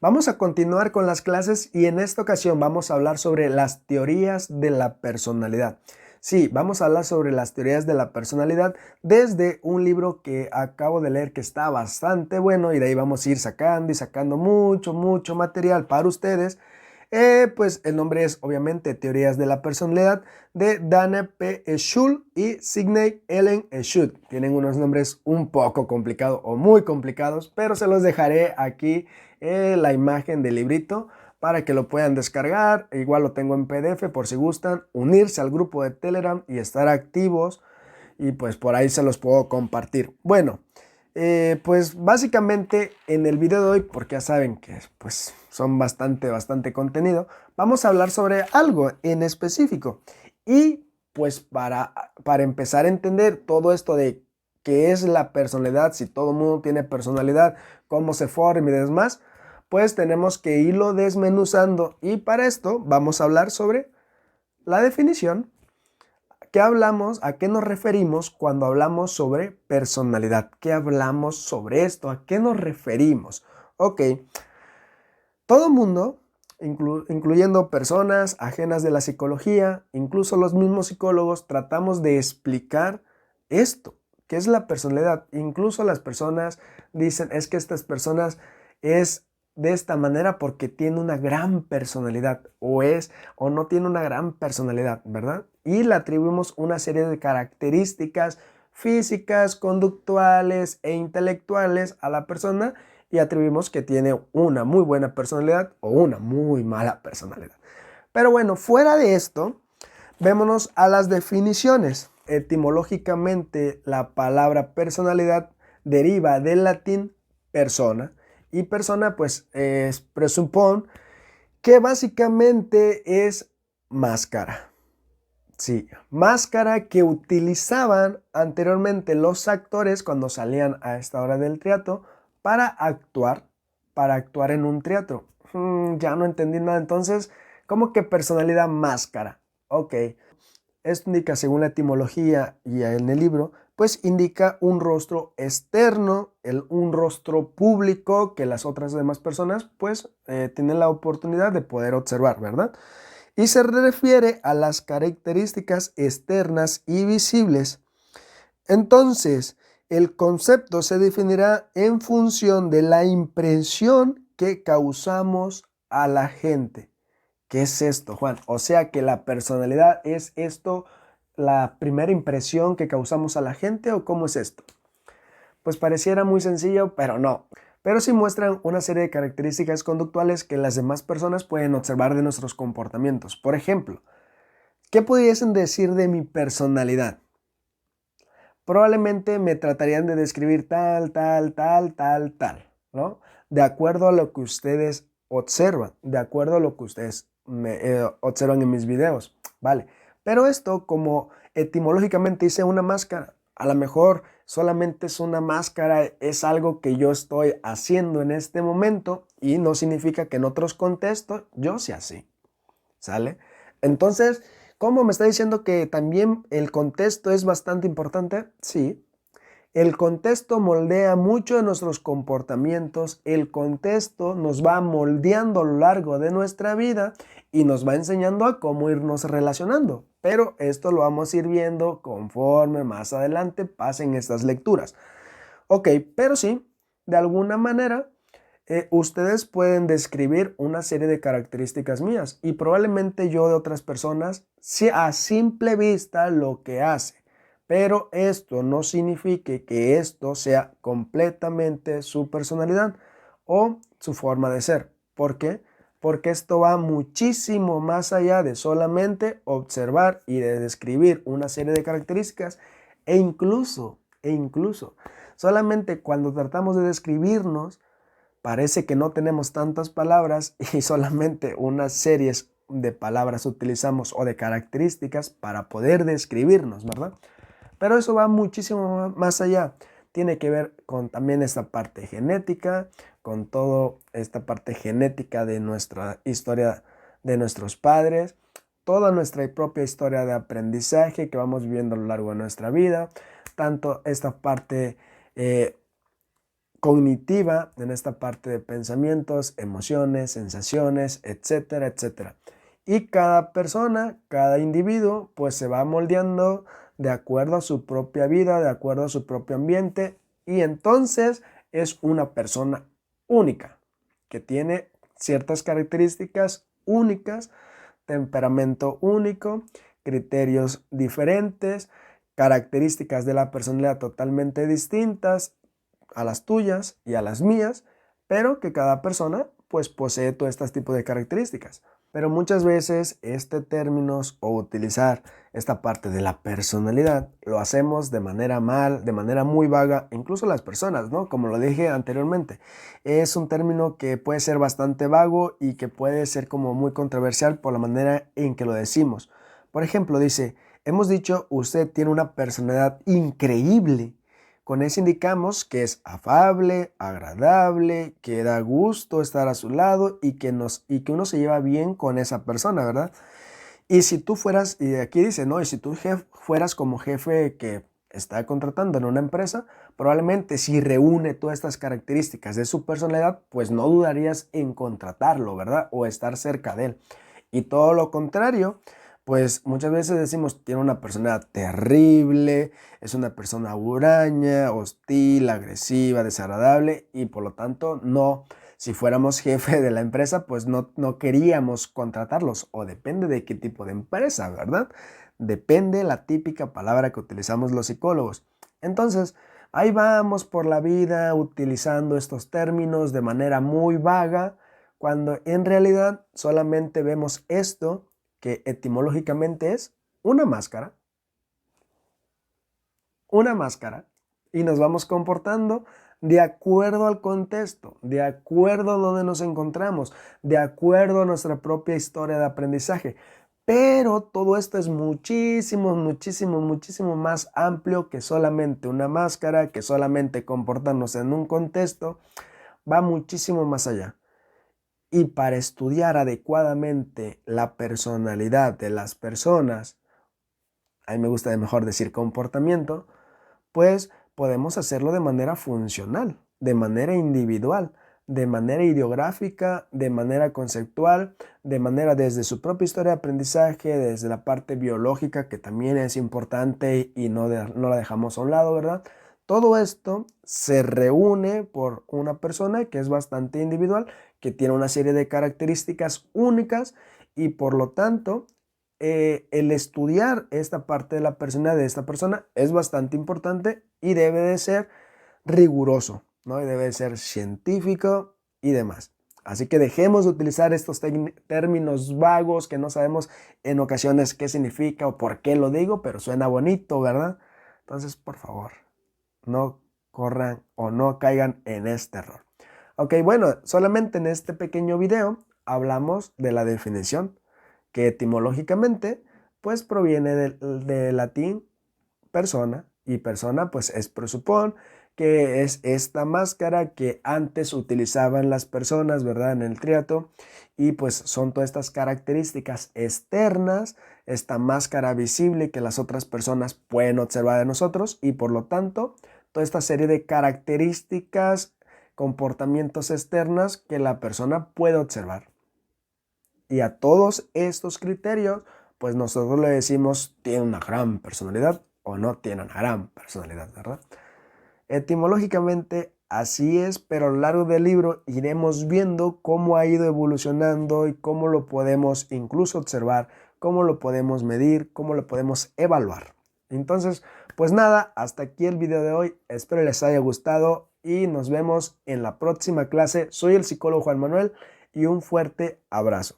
Vamos a continuar con las clases y en esta ocasión vamos a hablar sobre las teorías de la personalidad. Sí, vamos a hablar sobre las teorías de la personalidad desde un libro que acabo de leer que está bastante bueno y de ahí vamos a ir sacando y sacando mucho material para ustedes. Pues el nombre es obviamente Teorías de la Personalidad de Dana P. Schul y Sidney Ellen Schut. Tienen unos nombres un poco complicados o muy complicados, pero se los dejaré aquí la imagen del librito para que lo puedan descargar. Igual lo tengo en PDF por si gustan unirse al grupo de Telegram y estar activos y pues por ahí se los puedo compartir. Bueno, pues básicamente en el video de hoy, porque ya saben que pues son bastante contenido, vamos a hablar sobre algo en específico. Y pues para empezar a entender todo esto de qué es la personalidad, si todo el mundo tiene personalidad, cómo se forma y demás, pues tenemos que irlo desmenuzando. Y para esto vamos a hablar sobre la definición. ¿Qué hablamos? ¿A qué nos referimos cuando hablamos sobre personalidad? ¿Qué hablamos sobre esto? ¿A qué nos referimos? Ok, todo mundo, incluyendo personas ajenas de la psicología, incluso los mismos psicólogos, tratamos de explicar esto, qué es la personalidad. Incluso las personas dicen, es que estas personas es de esta manera porque tiene una gran personalidad, o no tiene una gran personalidad, ¿verdad? Y le atribuimos una serie de características físicas, conductuales e intelectuales a la persona y atribuimos que tiene una muy buena personalidad o una muy mala personalidad. Pero bueno, fuera de esto, vémonos a las definiciones. Etimológicamente, la palabra personalidad deriva del latín persona y persona pues presupone que básicamente es máscara. Sí, máscara que utilizaban anteriormente los actores cuando salían a esta hora del teatro para actuar, en un teatro. Ya no entendí nada, entonces, ¿cómo que personalidad máscara? Ok, esto indica, según la etimología y en el libro, pues indica un rostro externo, un rostro público que las otras demás personas pues tienen la oportunidad de poder observar, ¿verdad? Y se refiere a las características externas y visibles. Entonces, el concepto se definirá en función de la impresión que causamos a la gente. ¿Qué es esto, Juan? O sea que la personalidad es esto, la primera impresión que causamos a la gente, ¿o cómo es esto? Pues pareciera muy sencillo, pero no. Pero sí muestran una serie de características conductuales que las demás personas pueden observar de nuestros comportamientos. Por ejemplo, ¿qué pudiesen decir de mi personalidad? Probablemente me tratarían de describir tal, ¿no? De acuerdo a lo que ustedes observan, de acuerdo a lo que ustedes observan en mis videos, ¿vale? Pero esto, como etimológicamente dice una máscara, a lo mejor solamente es una máscara, es algo que yo estoy haciendo en este momento y no significa que en otros contextos yo sea así, ¿sale? Entonces, ¿cómo me está diciendo que también el contexto es bastante importante? Sí. El contexto moldea mucho de nuestros comportamientos, el contexto nos va moldeando a lo largo de nuestra vida y nos va enseñando a cómo irnos relacionando. Pero esto lo vamos a ir viendo conforme más adelante pasen estas lecturas. Ok, pero sí, de alguna manera ustedes pueden describir una serie de características mías y probablemente yo de otras personas, si a simple vista lo que hace. Pero esto no significa que esto sea completamente su personalidad o su forma de ser. ¿Por qué? Porque esto va muchísimo más allá de solamente observar y de describir una serie de características e incluso, solamente cuando tratamos de describirnos, parece que no tenemos tantas palabras y solamente unas series de palabras utilizamos o de características para poder describirnos, ¿verdad? Pero eso va muchísimo más allá. Tiene que ver con también esta parte genética, con toda esta parte genética de nuestra historia de nuestros padres, toda nuestra propia historia de aprendizaje que vamos viviendo a lo largo de nuestra vida, tanto esta parte cognitiva, en esta parte de pensamientos, emociones, sensaciones, etcétera, etcétera. Y cada persona, cada individuo, pues se va moldeando de acuerdo a su propia vida, de acuerdo a su propio ambiente, y entonces es una persona única, que tiene ciertas características únicas, temperamento único, criterios diferentes, características de la personalidad totalmente distintas a las tuyas y a las mías, pero que cada persona pues posee todo este tipo de características. Pero muchas veces este término o utilizar esta parte de la personalidad lo hacemos de manera mal, de manera muy vaga, incluso las personas, ¿no? Como lo dije anteriormente, es un término que puede ser bastante vago y que puede ser como muy controversial por la manera en que lo decimos. Por ejemplo, dice, hemos dicho, usted tiene una personalidad increíble. Con eso indicamos que es afable, agradable, que da gusto estar a su lado y que uno se lleva bien con esa persona, ¿verdad? Y si tú fueras, y aquí dice, ¿no? Y si tú fueras como jefe que está contratando en una empresa, probablemente si reúne todas estas características de su personalidad, pues no dudarías en contratarlo, ¿verdad? O estar cerca de él. Y todo lo contrario, pues muchas veces decimos, tiene una personalidad terrible, es una persona huraña, hostil, agresiva, desagradable y por lo tanto no, si fuéramos jefe de la empresa, pues no queríamos contratarlos o depende de qué tipo de empresa, ¿verdad? Depende la típica palabra que utilizamos los psicólogos. Entonces, ahí vamos por la vida utilizando estos términos de manera muy vaga, cuando en realidad solamente vemos esto que etimológicamente es una máscara, una máscara, y nos vamos comportando de acuerdo al contexto, de acuerdo a donde nos encontramos, de acuerdo a nuestra propia historia de aprendizaje. Pero todo esto es muchísimo, muchísimo, muchísimo más amplio que solamente una máscara, que solamente comportarnos en un contexto, va muchísimo más allá. Y para estudiar adecuadamente la personalidad de las personas, a mí me gusta mejor decir comportamiento, pues podemos hacerlo de manera funcional, de manera individual, de manera ideográfica, de manera conceptual, de manera desde su propia historia de aprendizaje, desde la parte biológica, que también es importante y no la dejamos a un lado, ¿verdad? Todo esto se reúne por una persona que es bastante individual, que tiene una serie de características únicas y por lo tanto el estudiar esta parte de la personalidad de esta persona es bastante importante y debe de ser riguroso, ¿no? Y debe de ser científico y demás. Así que dejemos de utilizar estos términos vagos que no sabemos en ocasiones qué significa o por qué lo digo, pero suena bonito, ¿verdad? Entonces, por favor, no corran o no caigan en este error. Ok, bueno, solamente en este pequeño video hablamos de la definición, que etimológicamente pues proviene del latín persona, y persona pues es presupón, que es esta máscara que antes utilizaban las personas, ¿verdad? En el triato, y pues son todas estas características externas, esta máscara visible que las otras personas pueden observar de nosotros y por lo tanto toda esta serie de características, comportamientos externas que la persona puede observar. Y a todos estos criterios, pues nosotros le decimos tiene una gran personalidad o no tiene una gran personalidad, ¿verdad? Etimológicamente así es, pero a lo largo del libro iremos viendo cómo ha ido evolucionando y cómo lo podemos incluso observar, cómo lo podemos medir, cómo lo podemos evaluar. Entonces, pues nada, hasta aquí el video de hoy. Espero les haya gustado y nos vemos en la próxima clase. Soy el psicólogo Juan Manuel y un fuerte abrazo.